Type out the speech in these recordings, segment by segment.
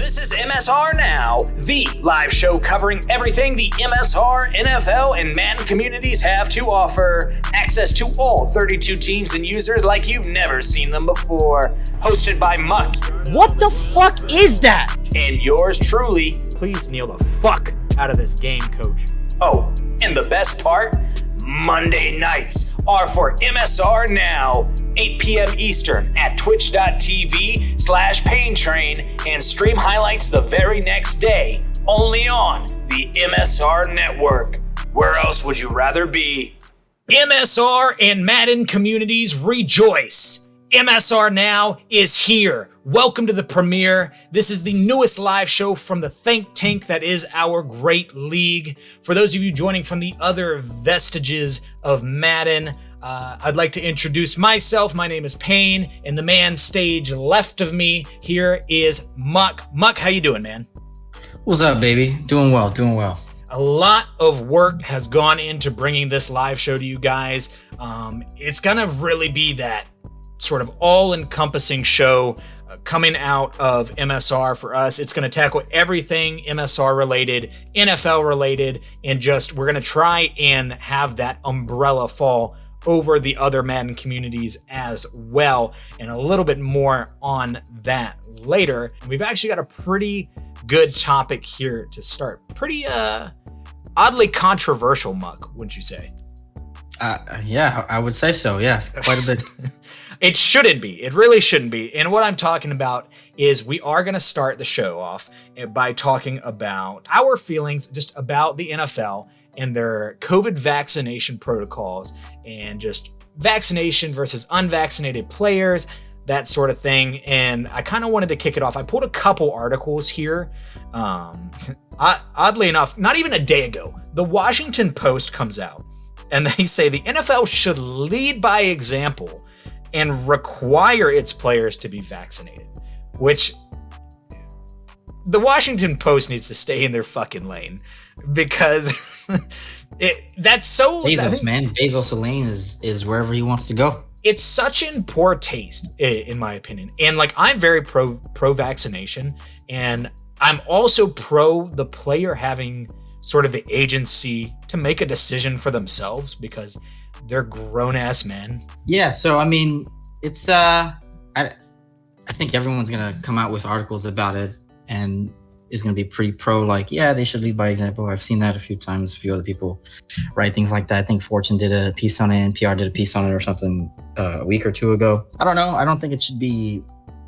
This is MSR Now, the live show covering everything the MSR, NFL, and Madden communities have to offer. Access to all 32 teams and users like you've never seen them before. Hosted by Muck. What the fuck is that? And yours truly. Please kneel the fuck out of this game, coach. Oh, and the best part? Monday nights are for MSR Now, 8 p.m. Eastern at twitch.tv/paintrain, and stream highlights the very next day, only on the MSR Network. Where else would you rather be? MSR and Madden communities rejoice. MSR Now is here. Welcome to the premiere. This is the newest live show from the think tank that is our great league. For those of you joining from the other vestiges of Madden, I'd like to introduce myself. My name is Payne, and the man stage left of me here is Muck. Muck, how you doing, man? What's up, baby? Doing well. A lot of work has gone into bringing this live show to you guys. It's gonna really be that sort of all-encompassing show coming out of MSR for us. It's going to tackle everything MSR related, NFL related, and just we're going to try and have that umbrella fall over the other Madden communities as well, and a little bit more on that later. And we've actually got a pretty good topic here to start. Pretty oddly controversial, Muck, wouldn't you say? Yeah, I would say so. Yes, quite a bit. It shouldn't be. It really shouldn't be. And what I'm talking about is we are going to start the show off by talking about our feelings just about the NFL and their COVID vaccination protocols and just vaccination versus unvaccinated players, that sort of thing. And I kind of wanted to kick it off. I pulled a couple articles here. Oddly enough, not even a day ago, the Washington Post comes out and they say the NFL should lead by example and require its players to be vaccinated, which the Washington Post needs to stay in their fucking lane because that's so... Bezos, man. Bezos' lane is wherever he wants to go. It's such in poor taste, in my opinion. And like, I'm very pro-vaccination, and I'm also pro the player having sort of the agency to make a decision for themselves because they're grown-ass men. Yeah, so I mean, it's I think everyone's gonna come out with articles about it and is gonna be pretty pro, like, yeah, they should lead by example. I've seen that a few times. A few other people write things like that. I think Fortune did a piece on it, NPR did a piece on it or something a week or two ago. I don't know. I don't think it should be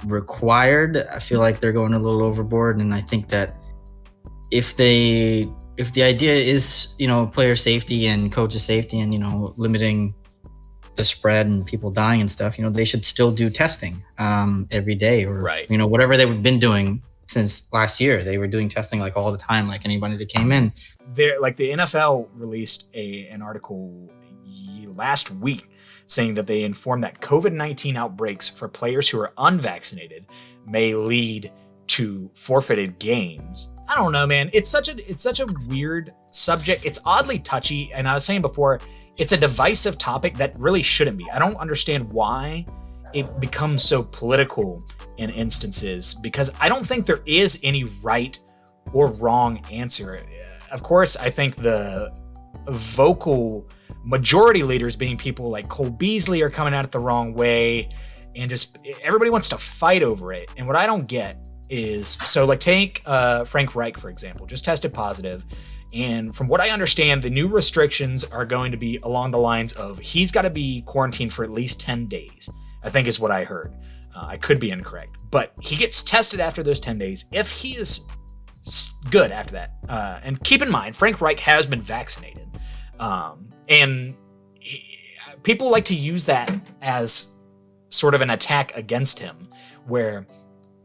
required. I feel like they're going a little overboard, and I think that if the idea is, player safety and coaches safety and, limiting the spread and people dying and stuff, they should still do testing every day or, right. Whatever they've been doing since last year. They were doing testing like all the time, like anybody that came in. Like the NFL released an article last week saying that they informed that COVID-19 outbreaks for players who are unvaccinated may lead to forfeited games. I don't know, man. It's such a weird subject. It's oddly touchy. And I was saying before, it's a divisive topic that really shouldn't be. I don't understand why it becomes so political in instances, because I don't think there is any right or wrong answer. Of course, I think the vocal majority leaders, being people like Cole Beasley, are coming at it the wrong way. And just everybody wants to fight over it. And what I don't get is, so like take Frank Reich, for example, just tested positive. And from what I understand, the new restrictions are going to be along the lines of he's got to be quarantined for at least 10 days, I think is what I heard. I could be incorrect, but he gets tested after those 10 days. If he is good after that, and keep in mind, Frank Reich has been vaccinated. And people like to use that as sort of an attack against him where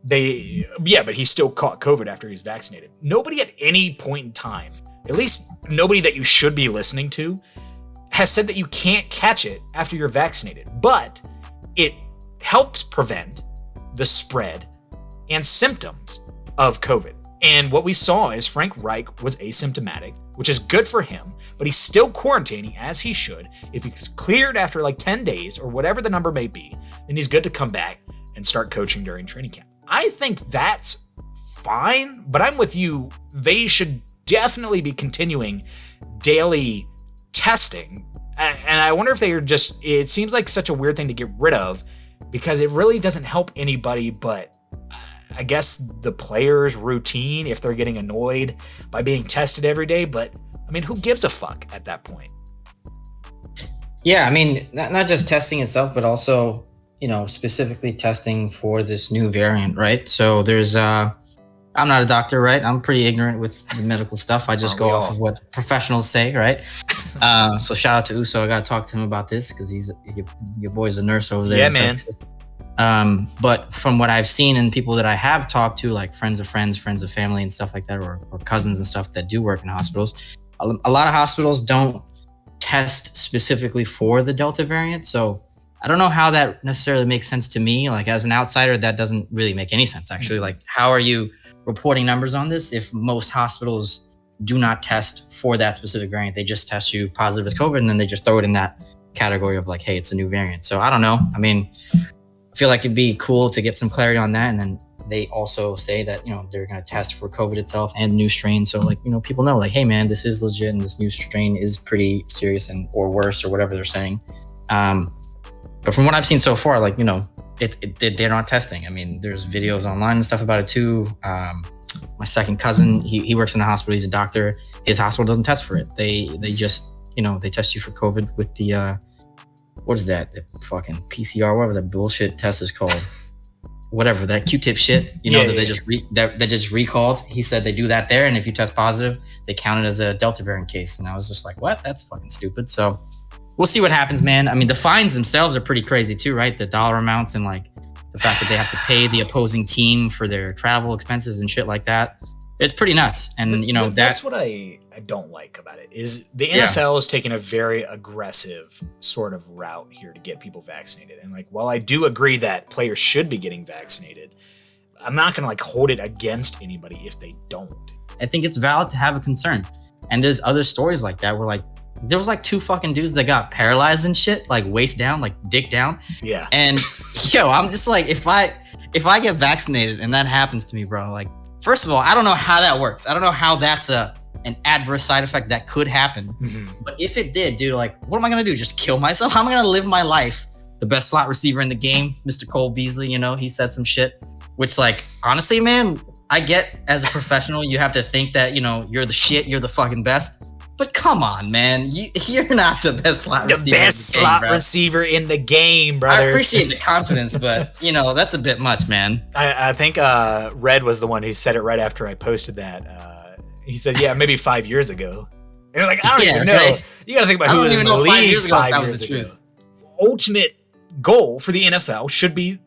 but he still caught COVID after he's vaccinated. Nobody at any point in time, at least nobody that you should be listening to, has said that you can't catch it after you're vaccinated, but it helps prevent the spread and symptoms of COVID. And what we saw is Frank Reich was asymptomatic, which is good for him, but he's still quarantining as he should. If he's cleared after like 10 days or whatever the number may be, then he's good to come back and start coaching during training camp. I think that's fine, but I'm with you. They should definitely be continuing daily testing. And I wonder if they are just, it seems like such a weird thing to get rid of because it really doesn't help anybody but I guess the players' routine if they're getting annoyed by being tested every day. But I mean, who gives a fuck at that point? Yeah, I mean, not just testing itself, but also, specifically testing for this new variant, right? So there's, I'm not a doctor, right? I'm pretty ignorant with the medical stuff. I just go off of what professionals say, right? So shout out to Uso. I got to talk to him about this because your boy's a nurse over there. Yeah, man. Texas. But from what I've seen and people that I have talked to, like friends of friends, friends of family and stuff like that, or cousins and stuff that do work in hospitals, a lot of hospitals don't test specifically for the Delta variant. So I don't know how that necessarily makes sense to me. Like as an outsider, that doesn't really make any sense actually. Like how are you reporting numbers on this if most hospitals do not test for that specific variant? They just test you positive as COVID and then they just throw it in that category of like, hey, it's a new variant. So I don't know. I mean, I feel like it'd be cool to get some clarity on that. And then they also say that, they're going to test for COVID itself and new strains. So like, people know like, hey man, this is legit and this new strain is pretty serious or worse or whatever they're saying. But from what I've seen so far, like, they're not testing. I mean, there's videos online and stuff about it too. My second cousin, he works in the hospital. He's a doctor. His hospital doesn't test for it. They just, they test you for COVID with the, what is that? The fucking PCR, whatever that bullshit test is called. Whatever, that Q-tip shit, they just recalled. He said they do that there. And if you test positive, they count it as a Delta variant case. And I was just like, what? That's fucking stupid. So we'll see what happens, man. I mean, the fines themselves are pretty crazy too, right? The dollar amounts and like the fact that they have to pay the opposing team for their travel expenses and shit like that. It's pretty nuts. And that's what I don't like about it is the NFL is taking a very aggressive sort of route here to get people vaccinated. And like, while I do agree that players should be getting vaccinated, I'm not going to like hold it against anybody if they don't. I think it's valid to have a concern. And there's other stories like that where like, there was like 2 fucking dudes that got paralyzed and shit, like waist down, like dick down. Yeah. And I'm just like, if I get vaccinated and that happens to me, bro, like, first of all, I don't know how that works. I don't know how that's an adverse side effect that could happen. Mm-hmm. But if it did, dude, like, what am I going to do? Just kill myself? How am I going to live my life? The best slot receiver in the game, Mr. Cole Beasley, he said some shit, which like, honestly, man, I get as a professional, you have to think that, you're the shit, you're the fucking best. But come on, man, you're not the best slot receiver. The best slot receiver in the game, brother. I appreciate the confidence, but that's a bit much, man. I think Red was the one who said it right after I posted that. He said, "Yeah, maybe 5 years ago." And you're like, I don't even know. Right. You got to think about who was in the league 5 years ago. Ultimate goal for the NFL should be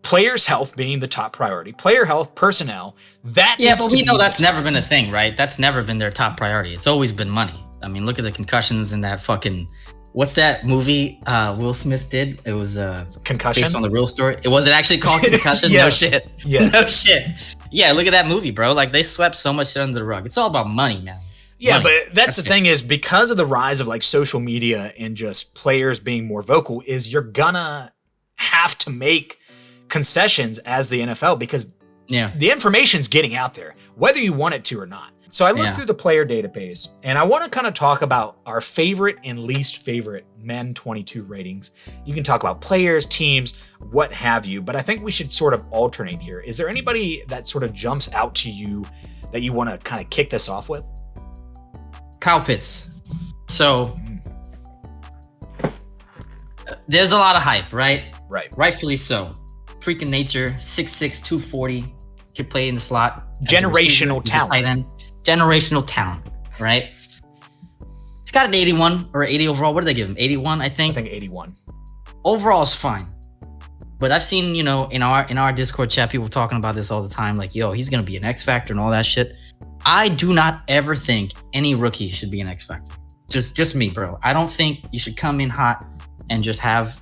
players' health being the top priority. Player health, personnel. But we know that's never been a thing, right? That's never been their top priority. It's always been money. I mean, look at the concussions in that fucking, what's that movie Will Smith did? It was Concussion, based on the real story. Was it actually called Concussion? Yeah. No shit. Yeah. No shit. Yeah, look at that movie, bro. Like they swept so much shit under the rug. It's all about money, man. Yeah, money. But that's the thing is because of the rise of like social media and just players being more vocal is you're gonna have to make concessions as the NFL because the information's getting out there, whether you want it to or not. So I looked through the player database and I want to kind of talk about our favorite and least favorite Men22 ratings. You can talk about players, teams, what have you, but I think we should sort of alternate here. Is there anybody that sort of jumps out to you that you want to kind of kick this off with? Kyle Pitts. So there's a lot of hype, right? Right. Rightfully so. Freaking nature, 6'6", 240, could play in the slot. Generational talent. Tight end. Generational talent, right? He's got an 81 or 80 overall. What did they give him? 81, I think. 81. Overall is fine. But I've seen, in our Discord chat, people talking about this all the time. Like, yo, he's going to be an X Factor and all that shit. I do not ever think any rookie should be an X Factor. Just me, bro. I don't think you should come in hot and just have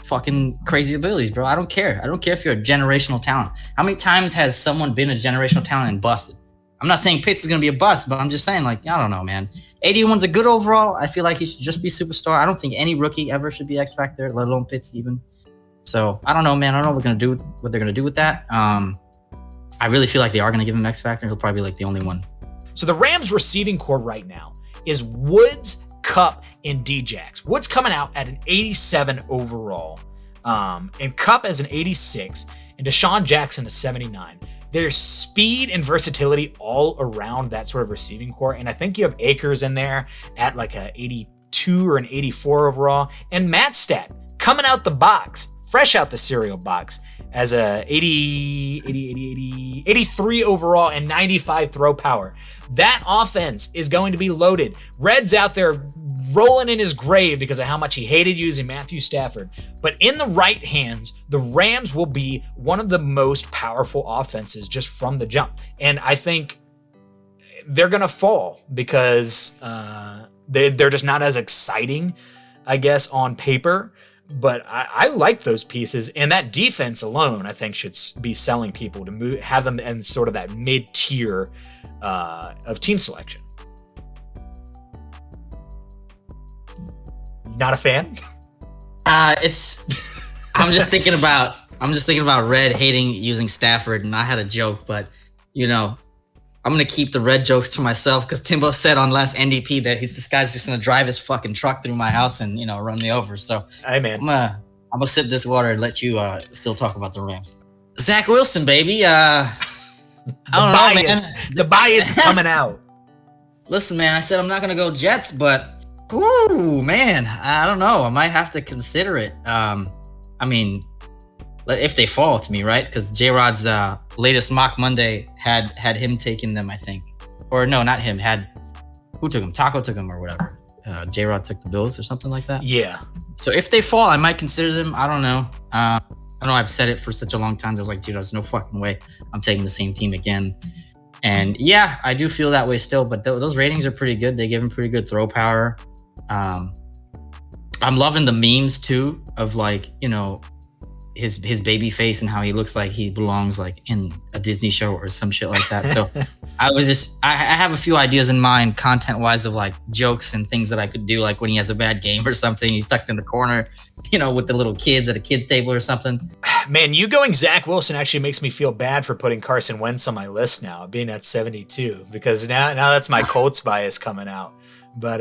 fucking crazy abilities, bro. I don't care. I don't care if you're a generational talent. How many times has someone been a generational talent and busted? I'm not saying Pitts is going to be a bust, but I'm just saying, like, I don't know, man. 81's a good overall. I feel like he should just be superstar. I don't think any rookie ever should be X Factor, let alone Pitts even. So I don't know, man. I don't know what they're going to do with that. I really feel like they are going to give him X Factor. He'll probably be like the only one. So the Rams receiving core right now is Woods, Kupp, and Djax. Woods coming out at an 87 overall, and Kupp as an 86, and Deshaun Jackson a 79. There's speed and versatility all around that sort of receiving core, and I think you have Akers in there at like a 82 or an 84 overall, and Matt Stat coming out the box, fresh out the cereal box, as a 83 overall and 95 throw power. That offense is going to be loaded. Red's out there rolling in his grave because of how much he hated using Matthew Stafford. But in the right hands, the Rams will be one of the most powerful offenses just from the jump. And I think they're going to fall because they're just not as exciting, I guess, on paper. But I like those pieces, and that defense alone, I think, should be selling people to have them in sort of that mid-tier of team selection. Not a fan? I'm just thinking about Red hating using Stafford, and I had a joke, but I'm gonna keep the Red jokes to myself because Timbo said on last NDP that this guy's just gonna drive his fucking truck through my house and run me over. So hey man, I'm gonna sip this water and let you still talk about the Rams. Zach Wilson, baby. I don't know, man. The bias is coming out. Listen, man, I said I'm not gonna go Jets, but ooh, man, I don't know. I might have to consider it. I mean, if they fall to me, right? Because J-Rod's latest Mock Monday had him taking them, I think. Or no, not him. Who took him? Taco took him or whatever. J-Rod took the Bills or something like that. Yeah. So if they fall, I might consider them. I don't know. I know I've said it for such a long time. I was like, dude, there's no fucking way I'm taking the same team again. And yeah, I do feel that way still. But those ratings are pretty good. They give him pretty good throw power. I'm loving the memes too of like, his baby face and how he looks like he belongs like in a Disney show or some shit like that. So I have a few ideas in mind content wise of like jokes and things that I could do, like when he has a bad game or something, he's tucked in the corner, with the little kids at a kid's table or something. Man, you going Zach Wilson actually makes me feel bad for putting Carson Wentz on my list now, being at 72, because now that's my Colts bias coming out. But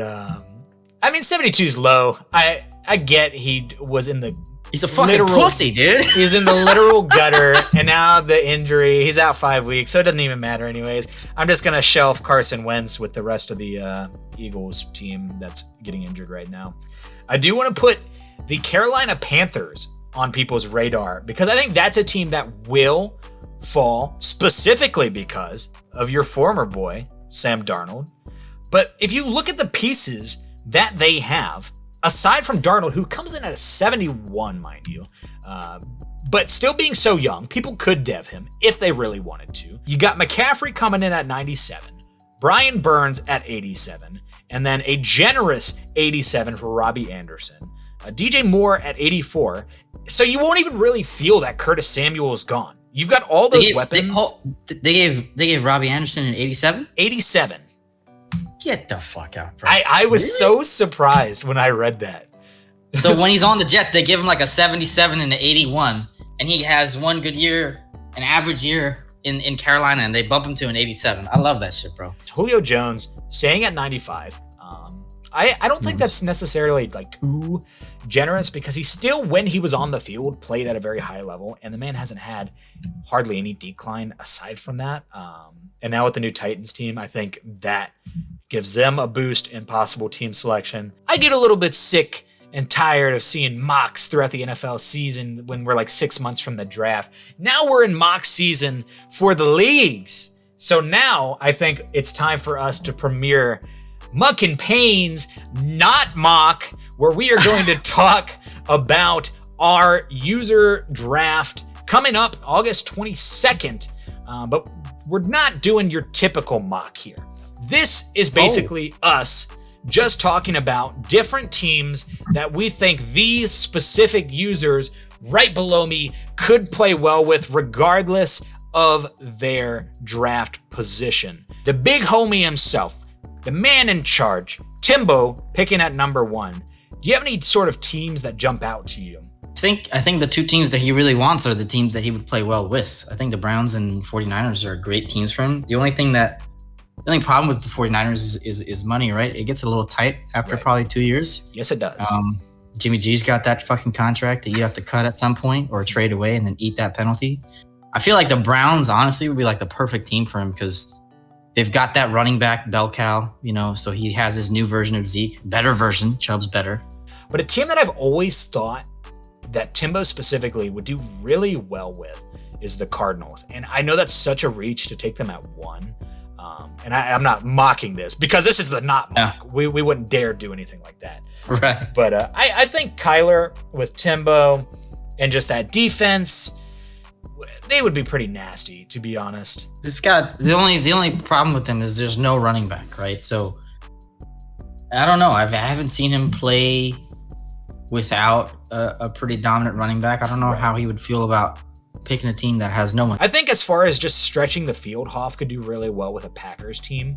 72 is low. I get he was in the He's a fucking pussy, dude. He's in the literal gutter, and now the injury. He's out 5 weeks, so it doesn't even matter anyways. I'm just going to shelf Carson Wentz with the rest of the Eagles team that's getting injured right now. I do want to put the Carolina Panthers on people's radar because I think that's a team that will fall, specifically because of your former boy, Sam Darnold. But if you look at the pieces that they have, aside from Darnold, who comes in at a 71, mind you, but still being so young, people could dev him if they really wanted to. You got McCaffrey coming in at 97, Brian Burns at 87, and then a generous 87 for Robbie Anderson, DJ Moore at 84. So you won't even really feel that Curtis Samuel is gone. You've got all those weapons. They gave Robbie Anderson an 87? 87. Get the fuck out, bro. I was so surprised when I read that. So when he's on the Jets, they give him like a 77 and an 81, and he has one good year, an average year in Carolina, and they bump him to an 87. I love that shit, bro. Julio Jones staying at 95. I don't think that's necessarily like too generous because he still, when he was on the field, played at a very high level, and the man hasn't had hardly any decline aside from that. And now with the new Titans team, I think that gives them a boost in possible team selection. I get a little bit sick and tired of seeing mocks throughout the NFL season when we're like 6 months from the draft. Now we're in mock season for the leagues. So now I think it's time for us to premiere Muck and Payne's Not Mock, where we are going to talk about our user draft coming up August 22nd. But we're not doing your typical mock here. This is basically us just talking about different teams that we think these specific users right below me could play well with regardless of their draft position. The big homie himself, the man in charge, Timbo, picking at number 1. Do you have any sort of teams that jump out to you? I think the two teams that he really wants are the teams that he would play well with. I think the Browns and 49ers are great teams for him. The only problem with the 49ers is money, right? It gets a little tight after probably 2 years. Yes, it does. Jimmy G's got that fucking contract that you have to cut at some point or trade away and then eat that penalty. I feel like the Browns, honestly, would be like the perfect team for him because they've got that running back, bell cow, so he has his new version of Zeke. Better version. Chubb's better. But a team that I've always thought that Timbo specifically would do really well with is the Cardinals. And I know that's such a reach to take them at 1. And I'm not mocking this because this is the not mock. Yeah. We wouldn't dare do anything like that. Right. But I think Kyler with Timbo and just that defense, they would be pretty nasty, to be honest. It's got the only problem with them is there's no running back, right? So I don't know. I haven't seen him play without a pretty dominant running back. I don't know how he would feel about picking a team that has no one. I think as far as just stretching the field, Hoff could do really well with a Packers team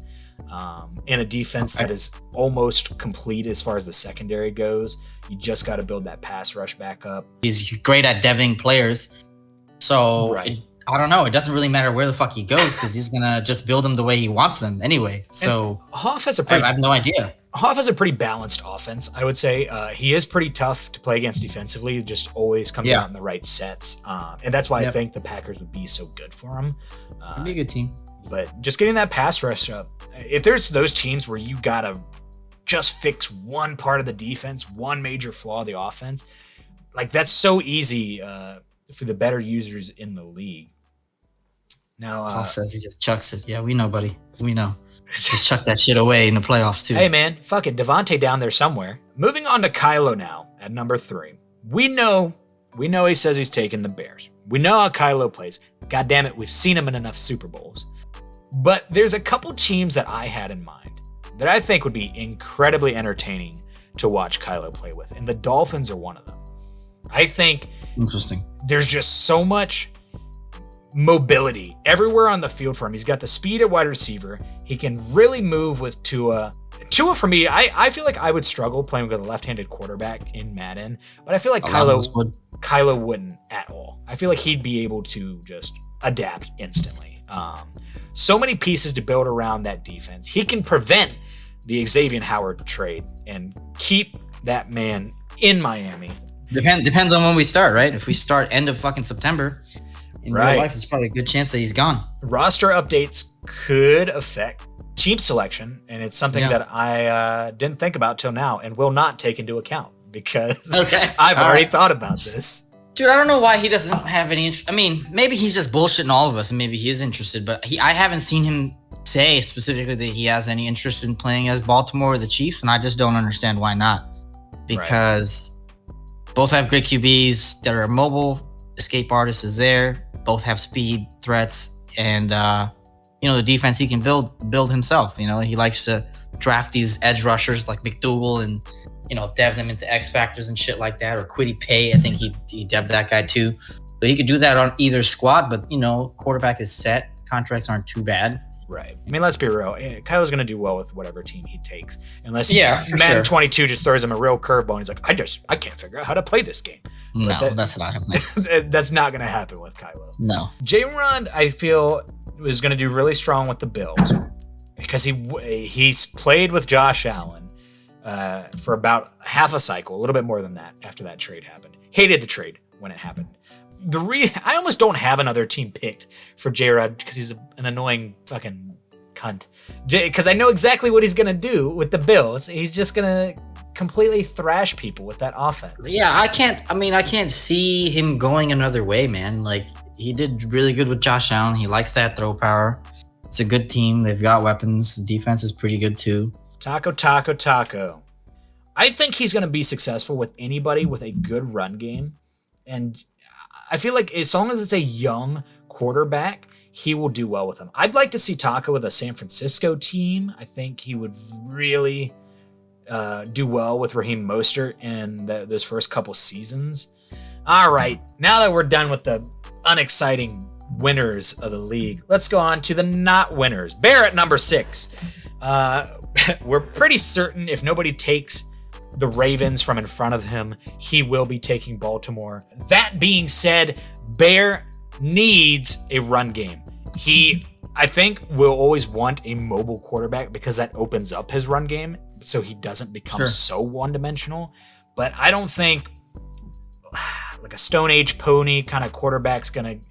in a defense that is almost complete as far as the secondary goes. You just got to build that pass rush back up. He's great at deving players. So I don't know. It doesn't really matter where the fuck he goes because he's going to just build them the way he wants them anyway. So Hoff has I have no idea. Hoff has a pretty balanced offense, I would say. He is pretty tough to play against defensively. It just always comes out in the right sets. And that's why I think the Packers would be so good for him. It'd be a good team. But just getting that pass rush up, if there's those teams where you got to just fix one part of the defense, one major flaw of the offense, like that's so easy for the better users in the league. Now, Hoff says he just chucks it. Yeah, we know, buddy. We know. Just chuck that shit away in the playoffs, too. Hey, man. Fuck it. Devontae down there somewhere. Moving on to Kylo now at number 3. We know he says he's taking the Bears. We know how Kylo plays. God damn it, we've seen him in enough Super Bowls. But there's a couple teams that I had in mind that I think would be incredibly entertaining to watch Kylo play with, and the Dolphins are one of them. I think there's just so much mobility everywhere on the field for him. He's got the speed at wide receiver. He can really move with Tua. Tua, for me, I feel like I would struggle playing with a left-handed quarterback in Madden, but I feel like Kylo wouldn't at all. I feel like he'd be able to just adapt instantly. So many pieces to build around that defense. He can prevent the Xavier Howard trade and keep that man in Miami. Depends on when we start, right? If we start end of fucking September, in real life, there's probably a good chance that he's gone. Roster updates could affect team selection, and it's something that I didn't think about till now and will not take into account because I've already thought about this. Dude, I don't know why he doesn't have any interest. I mean, maybe he's just bullshitting all of us, and maybe he is interested, but I haven't seen him say specifically that he has any interest in playing as Baltimore or the Chiefs, and I just don't understand why not. Because both have great QBs that are mobile. Escape artist is there. Both have speed threats, and the defense he can build himself. He likes to draft these edge rushers like McDougal and dev them into X factors and shit like that, or Kwity Paye. I think he devved that guy too. So he could do that on either squad, but quarterback is set. Contracts aren't too bad. Right. I mean, let's be real. Kyle's going to do well with whatever team he takes, unless Madden 22 just throws him a real curveball and he's like, I can't figure out how to play this game. No, that's not happening. That's not going to happen with Kylo. No. J-Rod, I feel, is going to do really strong with the Bills because he's played with Josh Allen for about half a cycle, a little bit more than that after that trade happened. Hated the trade when it happened. I almost don't have another team picked for J-Rod because he's an annoying fucking cunt. Because I know exactly what he's going to do with the Bills. He's just going to completely thrash people with that offense. Yeah, I can't see him going another way, man. Like, he did really good with Josh Allen. He likes that throw power. It's a good team. They've got weapons. The defense is pretty good too. Taco. I think he's going to be successful with anybody with a good run game. And I feel like as long as it's a young quarterback, he will do well with them. I'd like to see Taco with a San Francisco team. I think he would really do well with Raheem Mostert in those first couple seasons. All right, now that we're done with the unexciting winners of the league, let's go on to the not winners. Bear at number 6. We're pretty certain if nobody takes the Ravens from in front of him, he will be taking Baltimore. That being said, Bear needs a run game. He, I think, will always want a mobile quarterback because that opens up his run game so he doesn't become so one-dimensional. But I don't think like a Stone Age pony kind of quarterback's going to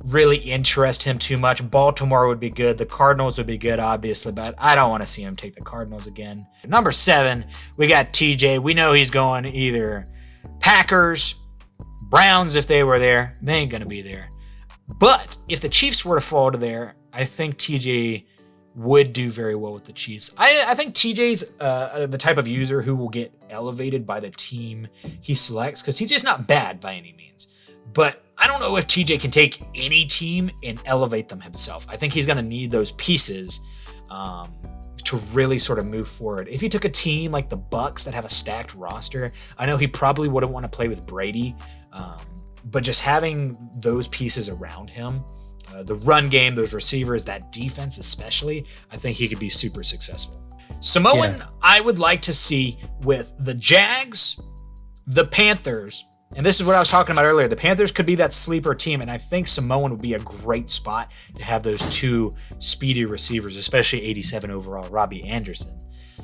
really interest him too much. Baltimore would be good. The Cardinals would be good, obviously, but I don't want to see him take the Cardinals again. Number 7, we got TJ. We know he's going either Packers, Browns if they were there. They ain't going to be there. But if the Chiefs were to fall to there, I think TJ would do very well with the Chiefs. I think TJ's the type of user who will get elevated by the team he selects because TJ's not bad by any means. But I don't know if TJ can take any team and elevate them himself. I think he's going to need those pieces to really sort of move forward. If he took a team like the Bucks that have a stacked roster, I know he probably wouldn't want to play with Brady, but just having those pieces around him, the run game, those receivers, that defense especially, I think he could be super successful. Samoan, I would like to see with the Jags, the Panthers, and this is what I was talking about earlier. The Panthers could be that sleeper team, and I think Samoan would be a great spot to have those two speedy receivers, especially 87 overall, Robbie Anderson.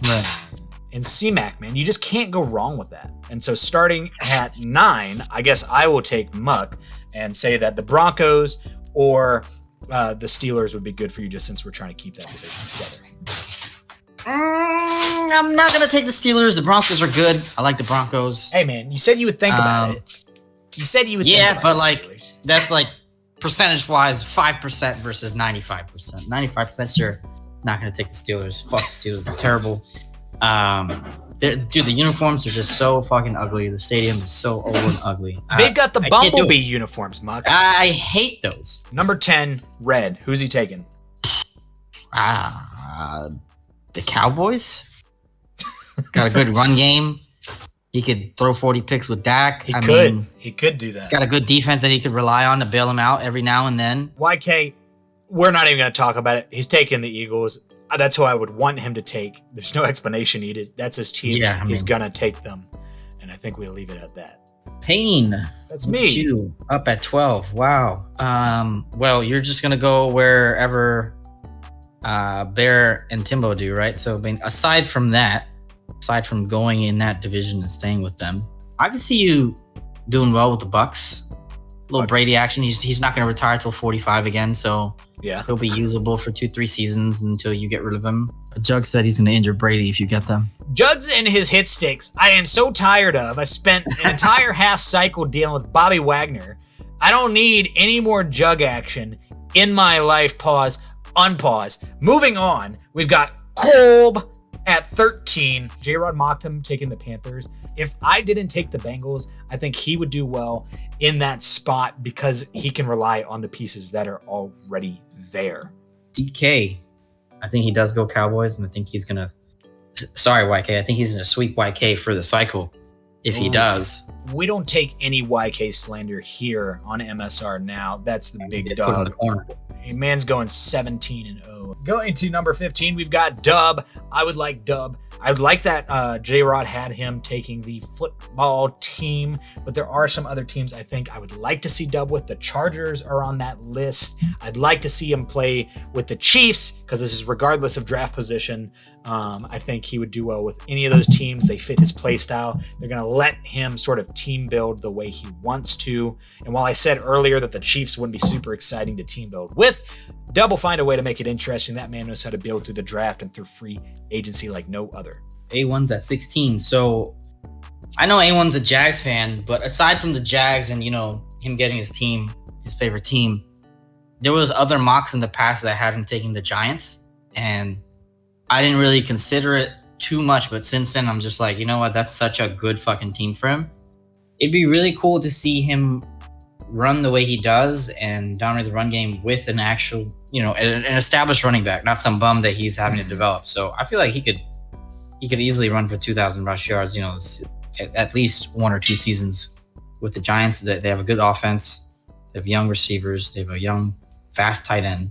Right. And C-Mac, man, you just can't go wrong with that. And so starting at 9, I guess I will take Muck and say that the Broncos or the Steelers would be good for you just since we're trying to keep that division together. I'm not going to take the Steelers. The Broncos are good. I like the Broncos. Hey, man, you said you would think about it. You said you would think about it. Yeah, but like, that's like percentage-wise 5% versus 95%. 95% sure. Not going to take the Steelers. Fuck the Steelers. It's terrible. Dude, the uniforms are just so fucking ugly. The stadium is so old and ugly. They've got the Bumblebee uniforms, Muck. I hate those. Number 10, Red. Who's he taking? The Cowboys. Got a good run game. He could throw 40 picks with Dak. He could do that. Got a good defense that he could rely on to bail him out every now and then. YK, we're not even going to talk about it. He's taking the Eagles. That's who I would want him to take. There's no explanation needed. That's his team. Yeah, he's going to take them. And I think we'll leave it at that. Payne. That's me. You up at 12. Wow. Well, you're just going to go wherever Bear and Timbo do, right? So, I mean, aside from going in that division and staying with them, I can see you doing well with the Bucks. A little Brady action. He's not going to retire till 45 again, so yeah, he'll be usable for 2-3 seasons until you get rid of him. Jug said he's going to injure Brady if you get them. Jugs and his hit sticks, I am so tired of. I spent an entire half cycle dealing with Bobby Wagner. I don't need any more Jug action in my life. Pause. Unpause. Moving on, we've got Kolb at 13. J-Rod mocked him taking the Panthers. If I didn't take the Bengals, I think he would do well in that spot because he can rely on the pieces that are already there. DK, I think he does go Cowboys, and I think he's going to... Sorry, YK. I think he's going to sweep YK for the cycle if he does. We don't take any YK slander here on MSR now. That's the big dog. Put in the corner. Man's going 17-0. Going to number 15, we've got Dub. I would like Dub. I would like that J-Rod had him taking the football team, but there are some other teams I think I would like to see Dub with. The Chargers are on that list. I'd like to see him play with the Chiefs because this is regardless of draft position. I think he would do well with any of those teams. They fit his play style. They're going to let him sort of team build the way he wants to. And while I said earlier that the Chiefs wouldn't be super exciting to team build with, Dub will find a way to make it interesting. That man knows how to build through the draft and through free agency like no other. A1's at 16. So I know A1's a Jags fan, but aside from the Jags and, him getting his favorite team, there was other mocks in the past that had him taking the Giants. And I didn't really consider it too much, but since then I'm just like, you know what? That's such a good fucking team for him. It'd be really cool to see him run the way he does and dominate the run game with an actual, an established running back, not some bum that he's having to develop. So I feel like he could easily run for 2,000 rush yards, at least 1 or 2 seasons with the Giants. That they have a good offense, they have young receivers, they have a young, fast tight end.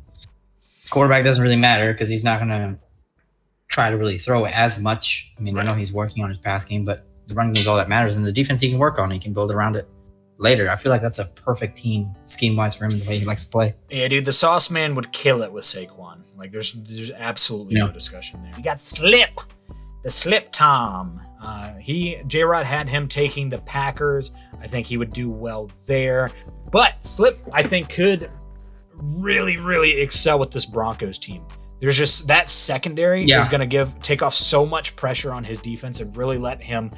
Quarterback doesn't really matter because he's not going to try to really throw as much. I mean, I know he's working on his pass game, but the run game is all that matters, and the defense he can work on. He can build around it later. I feel like that's a perfect team scheme-wise for him, the way he likes to play. Yeah, dude, the Sauce Man would kill it with Saquon. Like, there's absolutely no discussion there. You got Slip, the Slip Tom. J-Rod had him taking the Packers. I think he would do well there. But Slip, I think, could really, really excel with this Broncos team. There's just that secondary is going to take off so much pressure on his defense and really let him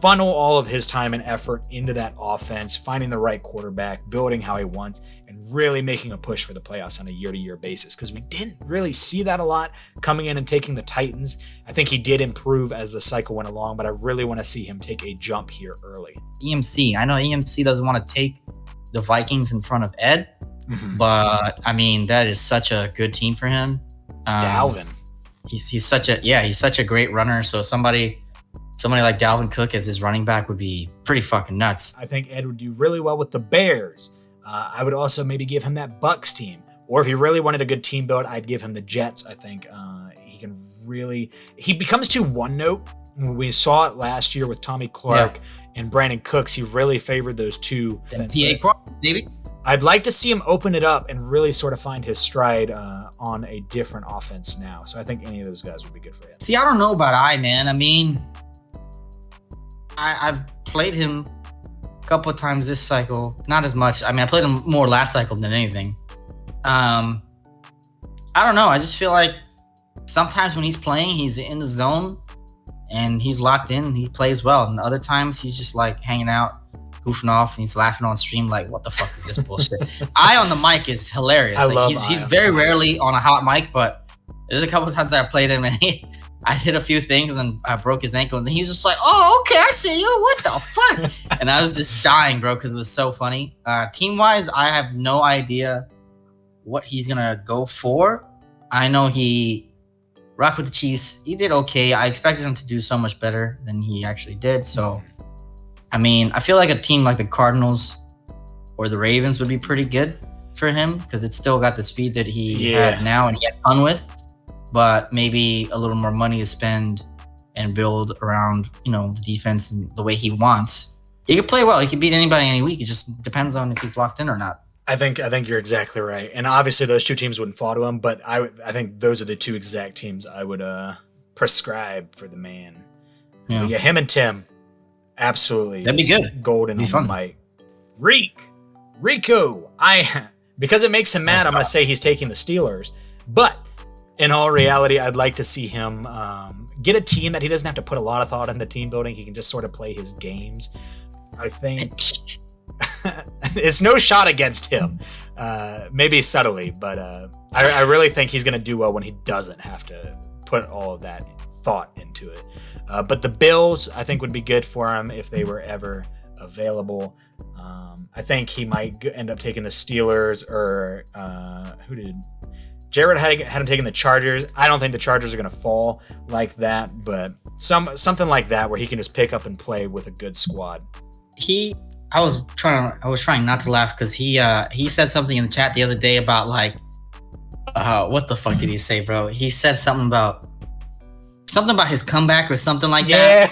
funnel all of his time and effort into that offense, finding the right quarterback, building how he wants, and really making a push for the playoffs on a year-to-year basis, because we didn't really see that a lot coming in and taking the Titans. I think he did improve as the cycle went along, but I really want to see him take a jump here early. EMC. I know EMC doesn't want to take the Vikings in front of Ed, but I mean, that is such a good team for him. Dalvin. He's such a great runner. So somebody like Dalvin Cook as his running back would be pretty fucking nuts. I think Ed would do really well with the Bears. I would also maybe give him that Bucks team. Or if he really wanted a good team build, I'd give him the Jets. I think he becomes too one note. We saw it last year with Tommy Clark and Brandon Cooks. He really favored those two. T.A. Crawford, maybe. I'd like to see him open it up and really sort of find his stride on a different offense now. So I think any of those guys would be good for him. See, I don't know about man. I mean, I've played him a couple of times this cycle. Not as much. I mean, I played him more last cycle than anything. I don't know. I just feel like sometimes when he's playing, he's in the zone and he's locked in and he plays well. And other times he's just like hanging out, goofing off, and he's laughing on stream like, what the fuck is this bullshit? I on the mic is hilarious. He's very rarely on a hot mic, but there's a couple of times I played him and I did a few things and I broke his ankle and he was just like, oh, okay, I see you. What the fuck? And I was just dying, bro, because it was so funny. Team-wise, I have no idea what he's going to go for. I know he rocked with the Chiefs. He did okay. I expected him to do so much better than he actually did, so I mean, I feel like a team like the Cardinals or the Ravens would be pretty good for him because it's still got the speed that he had now and he had fun with, but maybe a little more money to spend and build around, the defense and the way he wants. He could play well. He could beat anybody any week. It just depends on if he's locked in or not. I think you're exactly right. And obviously those two teams wouldn't fall to him, but I think those are the two exact teams I would prescribe for the man. Yeah, him and Tim. Absolutely. That'd be good. Golden on the mic. Rico. Because it makes him mad, I'm going to say he's taking the Steelers. But in all reality, I'd like to see him get a team that he doesn't have to put a lot of thought into team building. He can just sort of play his games. I think it's no shot against him. Maybe subtly, but I really think he's going to do well when he doesn't have to put all of that thought into it. But the Bills, I think, would be good for him if they were ever available. I think he might end up taking the Steelers or who did? Jared had him taking the Chargers. I don't think the Chargers are going to fall like that, but something like that where he can just pick up and play with a good squad. I was trying not to laugh because he said something in the chat the other day about like, what the fuck did he say, bro? He said something about his comeback or something like that.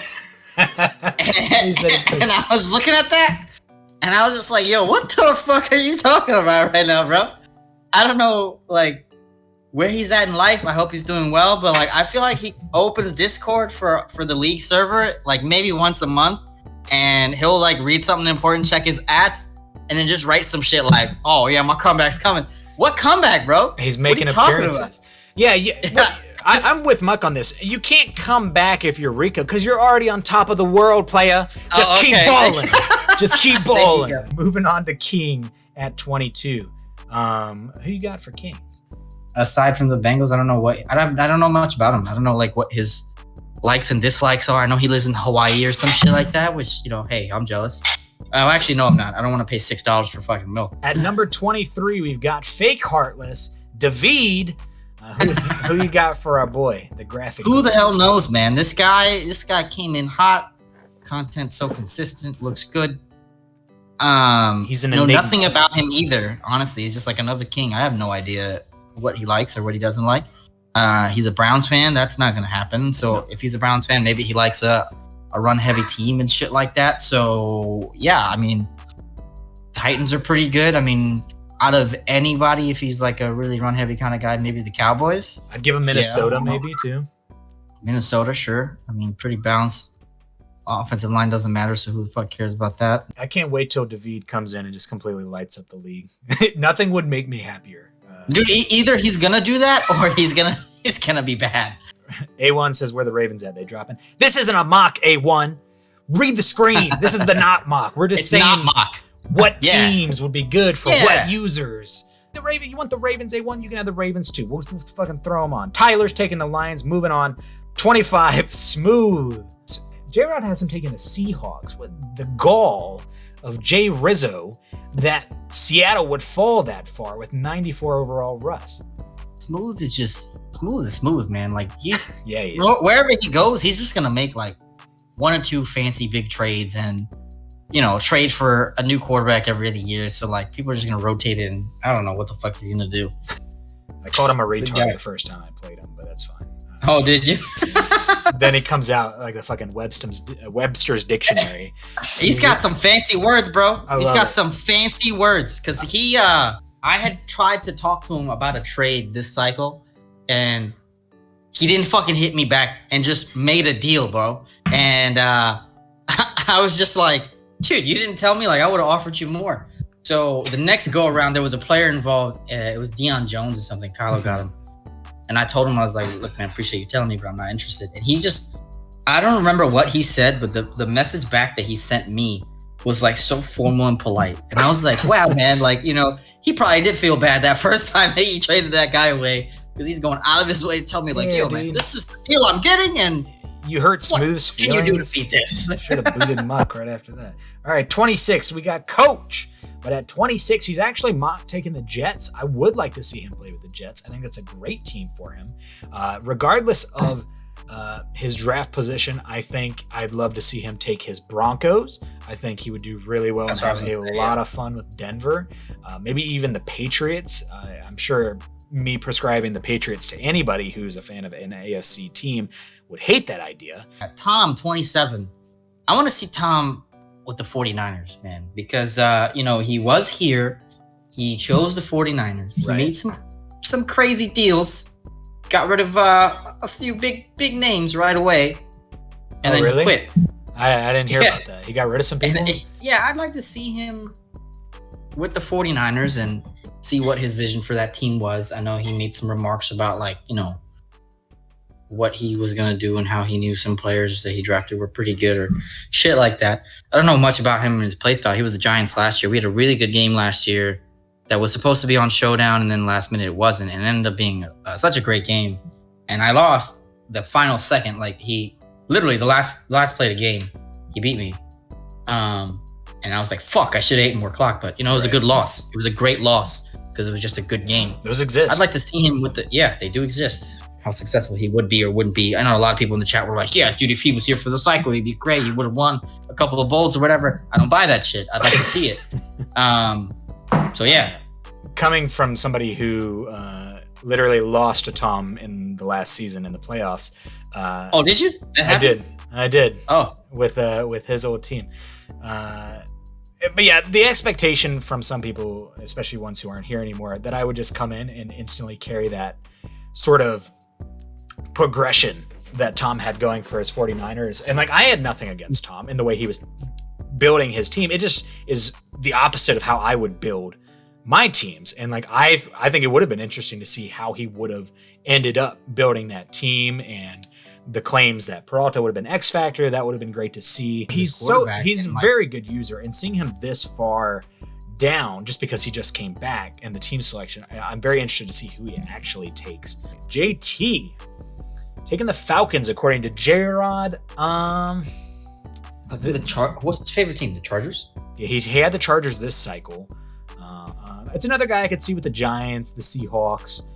And I was looking at that and I was just like, yo, what the fuck are you talking about right now, bro? I don't know, like, where he's at in life. I hope he's doing well, but like, I feel like he opens Discord for the league server, like maybe once a month, and he'll like read something important, check his ads, and then just write some shit like, oh yeah, my comeback's coming. What comeback, bro? He's making appearances. Yeah. I'm with Muck on this. You can't come back if you're Rico because you're already on top of the world, playa. Just keep balling. Just keep balling. Moving on to King at 22. Who you got for King? Aside from the Bengals, I don't know I don't know much about him. I don't know like what his likes and dislikes are. I know he lives in Hawaii or some shit like that, which, hey, I'm jealous. Actually, no, I'm not. I don't want to pay $6 for fucking milk. At number 23, we've got Fake Heartless, David. Who you got for our boy, the graphic? Who the hell knows, man? This guy came in hot. Content so consistent, looks good. He's an know nothing about him either. Honestly, he's just like another king. I have no idea what he likes or what he doesn't like. He's a Browns fan. That's not gonna happen. So if he's a Browns fan, maybe he likes a run heavy team and shit like that. So yeah, I mean, Titans are pretty good. I mean, out of anybody, if he's like a really run heavy kind of guy, maybe the Cowboys. I'd give him Minnesota maybe too. Minnesota, sure. I mean, pretty balanced. Offensive line doesn't matter, so who the fuck cares about that? I can't wait till David comes in and just completely lights up the league. Nothing would make me happier. Dude, either he's gonna do that or he's gonna be bad. A1 says, where the Ravens at? They dropping. This isn't a mock, A1. Read the screen. This is the not mock. We're just saying not mock. What teams would be good for what users. The Raven, you want the Ravens, A1? You can have the Ravens too. We'll fucking throw them on. Tyler's taking the Lions. Moving on. 25, smooth. J-Rod has him taking the Seahawks with the gall of Jay Rizzo that Seattle would fall that far with 94 overall Russ. Smooth is smooth, man. Like he is. Wherever he goes, he's just gonna make like one or two fancy big trades and trade for a new quarterback every other year. So like people are just gonna rotate it, and I don't know what the fuck he's gonna do. I called him a retard the first time I played him, but that's fine. Oh, did you? Then he comes out like the fucking Webster's dictionary. He's got some fancy words, bro. He's got some fancy words because I had tried to talk to him about a trade this cycle, and he didn't fucking hit me back and just made a deal, bro. And I was just like, dude, you didn't tell me. Like, I would have offered you more. So the next go around, there was a player involved. It was Deion Jones or something. Kylo got him. And I told him, I was like, look, man, appreciate you telling me, but I'm not interested. And he just, I don't remember what he said, but the message back that he sent me was like so formal and polite. And I was like, wow, man, like, he probably did feel bad that first time that you traded that guy away because he's going out of his way to tell me, like, yo, man, this is the deal I'm getting. And you hurt Smooth's feelings. What can you do to beat this? Should have booted Muck right after that. All right, 26, we got Coach. But at 26, he's actually mock taking the Jets. I would like to see him play with the Jets. I think that's a great team for him. Regardless of his draft position, I think I'd love to see him take his Broncos. I think he would do really well and have a lot of fun with Denver. Maybe even the Patriots. I'm sure me prescribing the Patriots to anybody who's a fan of an AFC team would hate that idea. Tom, 27. I want to see Tom with the 49ers, man, because he was here, he chose the 49ers, he made some crazy deals, got rid of a few big names right away, and then he quit. I didn't hear about that. He got rid of some people. I'd like to see him with the 49ers and see what his vision for that team was. I know he made some remarks about what he was going to do and how he knew some players that he drafted were pretty good or shit like that. I don't know much about him and his play style. He was the Giants last year. We had a really good game last year that was supposed to be on Showdown, and then last minute it wasn't, and it ended up being such a great game. And I lost the final second. Like, he literally the last play of the game, he beat me. And I was like, fuck, I should have ate more clock. But, it was a good loss. It was a great loss because it was just a good game. Those exist. I'd like to see him with they do exist. How successful he would be or wouldn't be. I know a lot of people in the chat were like, yeah, dude, if he was here for the cycle, he'd be great. He would have won a couple of bowls or whatever. I don't buy that shit. I'd like to see it. So, yeah. Coming from somebody who literally lost to Tom in the last season in the playoffs. Oh, did you? I did. Oh. With his old team. But yeah, the expectation from some people, especially ones who aren't here anymore, that I would just come in and instantly carry that sort of progression that Tom had going for his 49ers. And I had nothing against Tom in the way he was building his team. It just is the opposite of how I would build my teams. And I think it would have been interesting to see how he would have ended up building that team, and the claims that Peralta would have been X Factor. That would have been great to see. He's a very good user, and seeing him this far down just because he just came back and the team selection, I'm very interested to see who he actually takes. JT taking the Falcons according to J-Rod. What's his favorite team? The Chargers? Yeah, he had the Chargers this cycle. It's another guy I could see with the Giants, the Seahawks,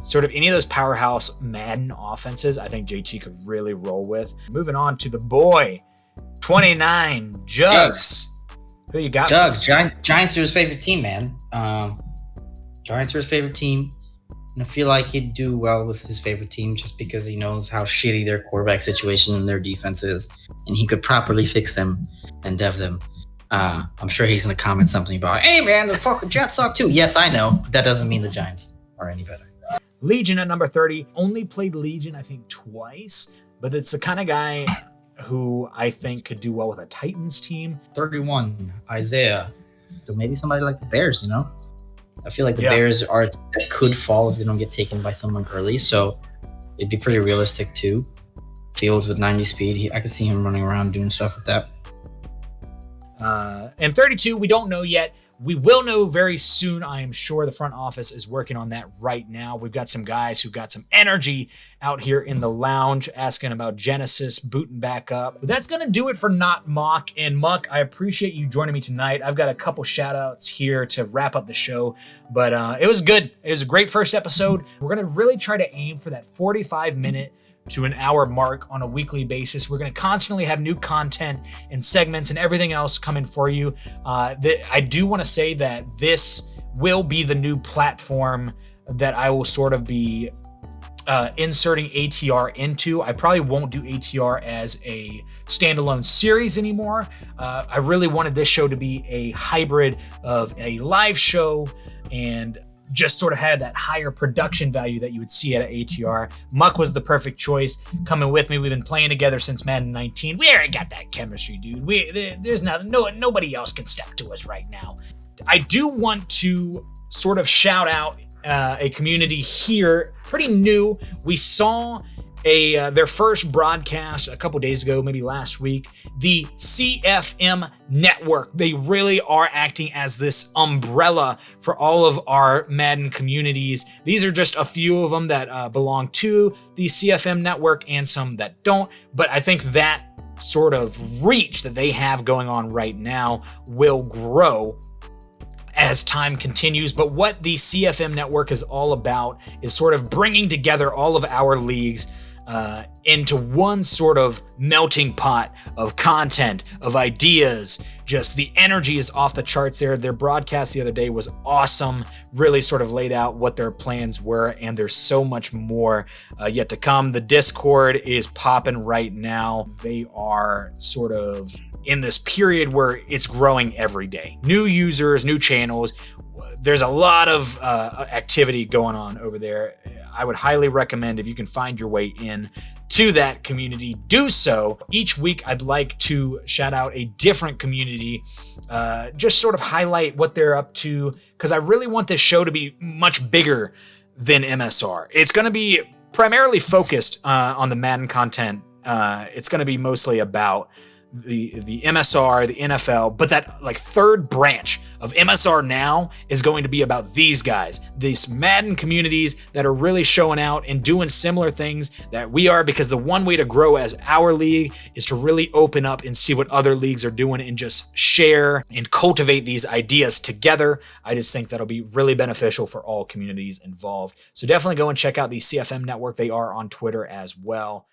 sort of any of those powerhouse Madden offenses. I think JT could really roll with. Moving on to the boy, 29, Jugs. Who you got? Jugs. Giants are his favorite team, man. Giants are his favorite team. And I feel like he'd do well with his favorite team just because he knows how shitty their quarterback situation and their defense is. And he could properly fix them and dev them. I'm sure he's going to comment something about, hey, man, the fucking Jets suck too. Yes, I know. But that doesn't mean the Giants are any better. Legion at number 30. Only played Legion, I think, twice. But it's the kind of guy who I think could do well with a Titans team. 31, Isaiah. So maybe somebody like the Bears, you know? I feel like the Bears are a team that could fall if they don't get taken by someone early. So it'd be pretty realistic too. Fields with 90 speed. I could see him running around doing stuff with that. And 32, we don't know yet. We will know very soon. I am sure the front office is working on that right now. We've got some guys who've got some energy out here in the lounge asking about Genesis booting back up. But that's going to do it for Not Mock. And Muck, I appreciate you joining me tonight. I've got a couple shout outs here to wrap up the show, but it was good. It was a great first episode. We're going to really try to aim for that 45-minute to an hour mark on a weekly basis. We're going to constantly have new content and segments and everything else coming for you. I do want to say that this will be the new platform that I will sort of be inserting ATR into. I probably won't do ATR as a standalone series anymore. I really wanted this show to be a hybrid of a live show and just sort of had that higher production value that you would see at an ATR. Muck was the perfect choice coming with me. We've been playing together since Madden 19. We already got that chemistry, dude. There's nobody else can step to us right now. I do want to sort of shout out a community here, pretty new. We saw their first broadcast a couple days ago, maybe last week, the CFM network. They really are acting as this umbrella for all of our Madden communities. These are just a few of them that belong to the CFM network and some that don't, but I think that sort of reach that they have going on right now will grow as time continues. But what the CFM network is all about is sort of bringing together all of our leagues into one sort of melting pot of content, of ideas. Just the energy is off the charts there. Their broadcast the other day was awesome, really sort of laid out what their plans were, and there's so much more yet to come. The Discord is popping right now. They are sort of in this period where it's growing every day. New users, new channels. There's a lot of activity going on over there. I would highly recommend, if you can find your way in to that community, do so. Each week, I'd like to shout out a different community, just sort of highlight what they're up to, because I really want this show to be much bigger than MSR. It's going to be primarily focused on the Madden content. It's going to be mostly about the MSR, the NFL, but that like third branch of MSR now is going to be about these guys, these Madden communities that are really showing out and doing similar things that we are, because the one way to grow as our league is to really open up and see what other leagues are doing and just share and cultivate these ideas together. I just think that'll be really beneficial for all communities involved. So definitely go and check out the CFM network. They are on Twitter as well.